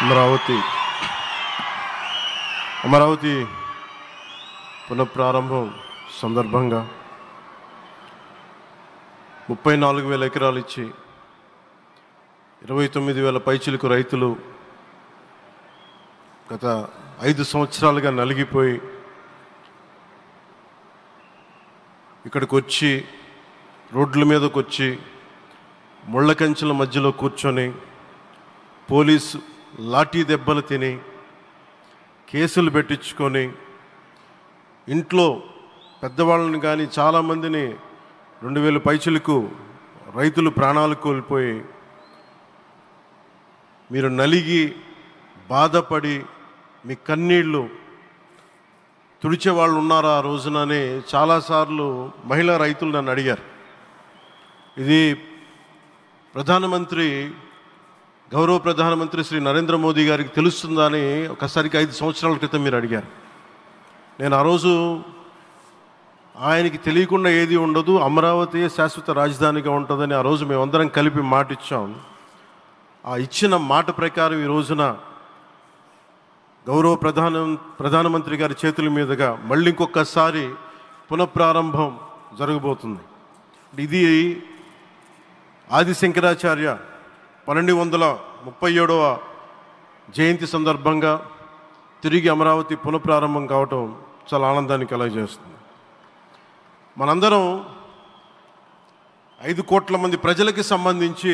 అమరావతి పునఃప్రారంభం సందర్భంగా 34,000 ఎకరాలు ఇచ్చి 29,000 పైచిలకు రైతులు గత 5 సంవత్సరాలుగా నలిగిపోయి ఇక్కడికి వచ్చి రోడ్ల మీదకి వచ్చి ముళ్ళ కంచెల మధ్యలో కూర్చొని పోలీసు లాఠీ దెబ్బలు తిని కేసులు పెట్టించుకొని ఇంట్లో పెద్దవాళ్ళని కానీ చాలామందిని 2,000 పైచిలకు రైతులు ప్రాణాలు కోల్పోయి మీరు నలిగి బాధపడి మీ కన్నీళ్ళు తుడిచే వాళ్ళు ఉన్నారా ఆ రోజునని చాలాసార్లు మహిళా రైతులు నన్ను అడిగారు. ఇది గౌరవ ప్రధానమంత్రి శ్రీ నరేంద్ర మోదీ గారికి తెలుస్తుందా అని ఒకసారికి 5 సంవత్సరాల క్రితం మీరు అడిగారు. నేను ఆ రోజు ఆయనకి తెలియకుండా ఏది ఉండదు, అమరావతి శాశ్వత రాజధానిగా ఉంటుందని ఆ రోజు మేమందరం కలిపి మాట ఇచ్చాం. ఆ ఇచ్చిన మాట ప్రకారం ఈ రోజున గౌరవ ప్రధానమంత్రి గారి చేతుల మీదుగా మళ్ళీ ఇంకొకసారి పునఃప్రారంభం జరగబోతుంది. ఇది ఆది శంకరాచార్య 1237వ జయంతి సందర్భంగా తిరిగి అమరావతి పునఃప్రారంభం కావటం చాలా ఆనందాన్ని కలగజేస్తుంది. మనందరం 5 కోట్ల మంది ప్రజలకి సంబంధించి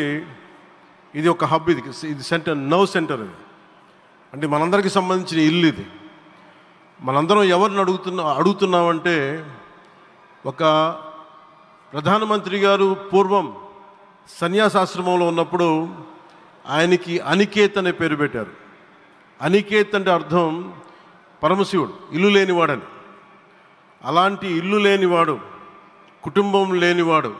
ఇది ఒక హబ్, ఇది సెంటర్, సెంటర్ ఇది. అంటే మనందరికీ సంబంధించిన ఇల్లు ఇది. మనందరం ఎవరిని అడుగుతున్నామంటే ఒక ప్రధానమంత్రి గారు పూర్వం సన్యాసాశ్రమంలో ఉన్నప్పుడు ఆయనకి అనికేత్ అనే పేరు పెట్టారు. అనికేత్ అంటే అర్థం పరమశివుడు, ఇల్లు లేనివాడని. అలాంటి ఇల్లు లేనివాడు, కుటుంబం లేనివాడు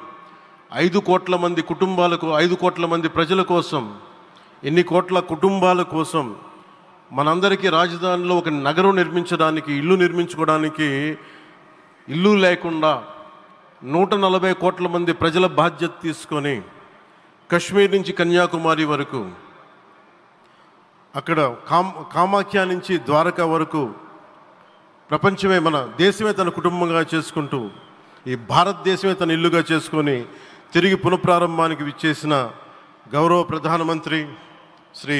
5 కోట్ల మంది కుటుంబాలకు, 5 కోట్ల మంది ప్రజల కోసం, ఎన్ని కోట్ల కుటుంబాల కోసం మనందరికీ రాజధానిలో ఒక నగరం నిర్మించడానికి, ఇల్లు నిర్మించుకోవడానికి ఇల్లు లేకుండా 140 కోట్ల మంది ప్రజల బాధ్యత తీసుకొని కశ్మీర్ నుంచి కన్యాకుమారి వరకు, అక్కడ కామాఖ్య నుంచి ద్వారకా వరకు ప్రపంచమే, మన దేశమే తన కుటుంబంగా చేసుకుంటూ ఈ భారతదేశమే తన ఇల్లుగా చేసుకొని తిరిగి పునఃప్రారంభానికి విచ్చేసిన గౌరవ ప్రధానమంత్రి శ్రీ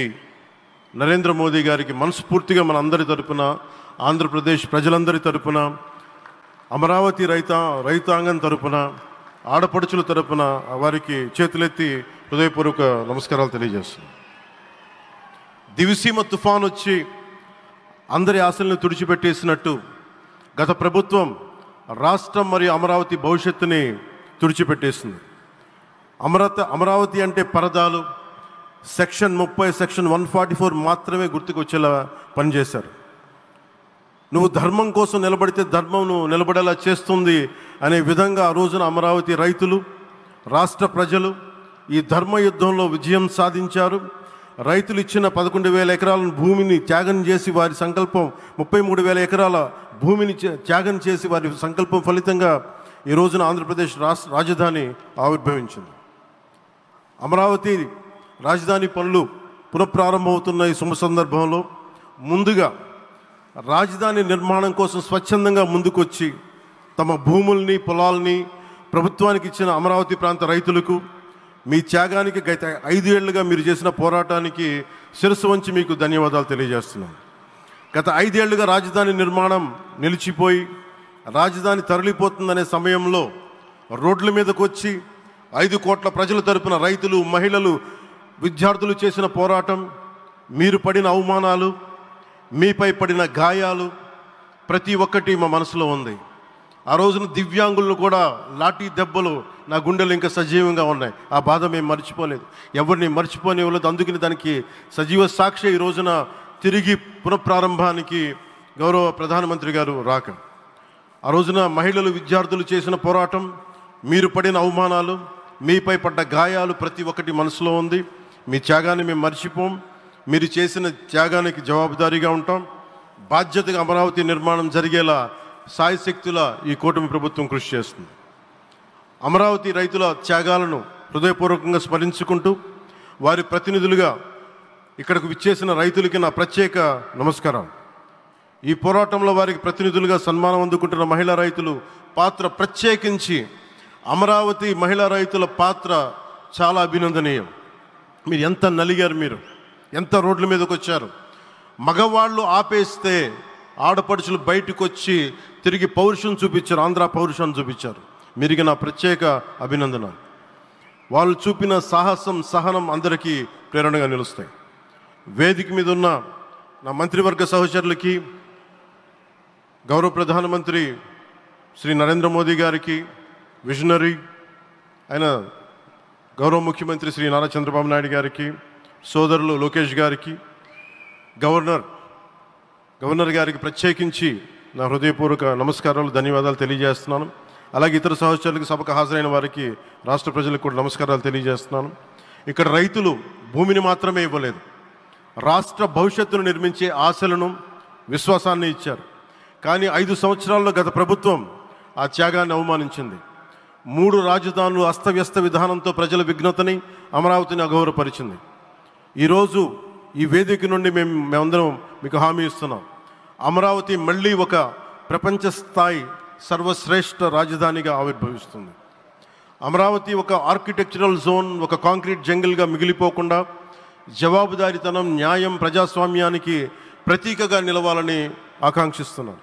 నరేంద్ర మోదీ గారికి మనస్ఫూర్తిగా మన అందరి తరపున, ఆంధ్రప్రదేశ్ ప్రజలందరి తరపున, అమరావతి రైతాంగం తరపున, ఆడపడుచుల తరపున వారికి చేతులెత్తి హృదయపూర్వక నమస్కారాలు తెలియజేస్తున్నాను. దివిసీమ తుఫాన్ వచ్చి అందరి ఆశలను తుడిచిపెట్టేసినట్టు గత ప్రభుత్వం రాష్ట్రం మరియు అమరావతి భవిష్యత్తుని తుడిచిపెట్టేసింది. అమరావతి అంటే పరదాలు, సెక్షన్ 30, సెక్షన్ 144 మాత్రమే గుర్తుకొచ్చేలా పనిచేశారు. నువ్వు ధర్మం కోసం నిలబడితే ధర్మం నువ్వు నిలబడేలా చేస్తుంది అనే విధంగా ఆ రోజున అమరావతి రైతులు, రాష్ట్ర ప్రజలు ఈ ధర్మ యుద్ధంలో విజయం సాధించారు. రైతులు ఇచ్చిన 11,000 ఎకరాల భూమిని త్యాగం చేసి వారి సంకల్పం, 33,000 ఎకరాల భూమిని త్యాగం చేసి వారి సంకల్పం ఫలితంగా ఈ రోజున ఆంధ్రప్రదేశ్ రాజధాని ఆవిర్భవించింది. అమరావతి రాజధాని పనులు పునఃప్రారంభమవుతున్న ఈ శుభ సందర్భంలో ముందుగా రాజధాని నిర్మాణం కోసం స్వచ్ఛందంగా ముందుకొచ్చి తమ భూముల్ని, పొలాల్ని ప్రభుత్వానికి ఇచ్చిన అమరావతి ప్రాంత రైతులకు, మీ త్యాగానికి గత 5 ఏళ్లుగా మీరు చేసిన పోరాటానికి శిరస్సు వంచి మీకు ధన్యవాదాలు తెలియజేస్తున్నాను. గత 5 ఏళ్లుగా రాజధాని నిర్మాణం నిలిచిపోయి రాజధాని తరలిపోతుందనే సమయంలో రోడ్ల మీదకు వచ్చి 5 కోట్ల ప్రజల తరపున రైతులు, మహిళలు, విద్యార్థులు చేసిన పోరాటం, మీరు పడిన అవమానాలు, మీపై పడిన గాయాలు ప్రతి ఒక్కటి మా మనసులో ఉంది. ఆ రోజున దివ్యాంగులను కూడా లాఠీ దెబ్బలు నా గుండెలు ఇంకా సజీవంగా ఉన్నాయి. ఆ బాధ మేము మర్చిపోలేదు, ఎవరిని మర్చిపోనివ్వలేదు. అందుకని దానికి సజీవ సాక్షి ఈ రోజున తిరిగి పునఃప్రారంభానికి గౌరవ ప్రధానమంత్రి గారు రాక, ఆ రోజున మహిళలు, విద్యార్థులు చేసిన పోరాటం, మీరు పడిన అవమానాలు, మీపై పడ్డ గాయాలు ప్రతి ఒక్కటి మనసులో ఉంది. మీ త్యాగాన్ని మేము మర్చిపోం. మీరు చేసిన త్యాగానికి జవాబుదారీగా ఉంటాం. బాధ్యతగా అమరావతి నిర్మాణం జరిగేలా సాయశక్తుల ఈ కూటమి ప్రభుత్వం కృషి చేస్తుంది. అమరావతి రైతుల త్యాగాలను హృదయపూర్వకంగా స్మరించుకుంటూ వారి ప్రతినిధులుగా ఇక్కడకు విచ్చేసిన రైతులకి నా ప్రత్యేక నమస్కారం. ఈ పోరాటంలో వారికి ప్రతినిధులుగా సన్మానం అందుకుంటున్న మహిళా రైతులు పాత్ర, ప్రత్యేకించి అమరావతి మహిళా రైతుల పాత్ర చాలా అభినందనీయం. మీరు ఎంత నలిగారు, మీరు ఎంత రోడ్ల మీదకి వచ్చారు. మగవాళ్ళు ఆపేస్తే ఆడపడుచులు బయటకు వచ్చి తిరిగి పౌరుషం చూపించారు, ఆంధ్ర పౌరుషాన్ని చూపించారు. మీరికి నా ప్రత్యేక అభినందన. వాళ్ళు చూపిన సాహసం, సహనం అందరికీ ప్రేరణగా నిలుస్తాయి. వేదిక మీద ఉన్న నా మంత్రివర్గ సహచరులకి, గౌరవ ప్రధానమంత్రి శ్రీ నరేంద్ర మోదీ గారికి, విజనరీ అయిన గౌరవ ముఖ్యమంత్రి శ్రీ నారా చంద్రబాబు నాయుడు గారికి, సోదరులు లోకేష్ గారికి, గవర్నర్ గారికి ప్రత్యేకించి నా హృదయపూర్వక నమస్కారాలు, ధన్యవాదాలు తెలియజేస్తున్నాను. అలాగే ఇతర సహచరులకు, సభకు హాజరైన వారికి, రాష్ట్ర ప్రజలకు కూడా నమస్కారాలు తెలియజేస్తున్నాను. ఇక్కడ రైతులు భూమిని మాత్రమే ఇవ్వలేదు, రాష్ట్ర భవిష్యత్తును నిర్మించే ఆశలను, విశ్వాసాన్ని ఇచ్చారు. కానీ 5 సంవత్సరాల్లో గత ప్రభుత్వం ఆ త్యాగాన్ని అవమానించింది. 3 రాజధానులు, అస్తవ్యస్త విధానంతో ప్రజల విఘ్నతని, అమరావతిని అగౌరవపరిచింది. ఈరోజు ఈ వేదిక నుండి మేమందరం మీకు హామీ ఇస్తున్నాం, అమరావతి మళ్ళీ ఒక ప్రపంచ స్థాయి సర్వశ్రేష్ఠ రాజధానిగా ఆవిర్భవిస్తుంది. అమరావతి ఒక ఆర్కిటెక్చరల్ జోన్, ఒక కాంక్రీట్ జంగిల్గా మిగిలిపోకుండా జవాబుదారీతనం, న్యాయం, ప్రజాస్వామ్యానికి ప్రతీకగా నిలవాలని ఆకాంక్షిస్తున్నాను.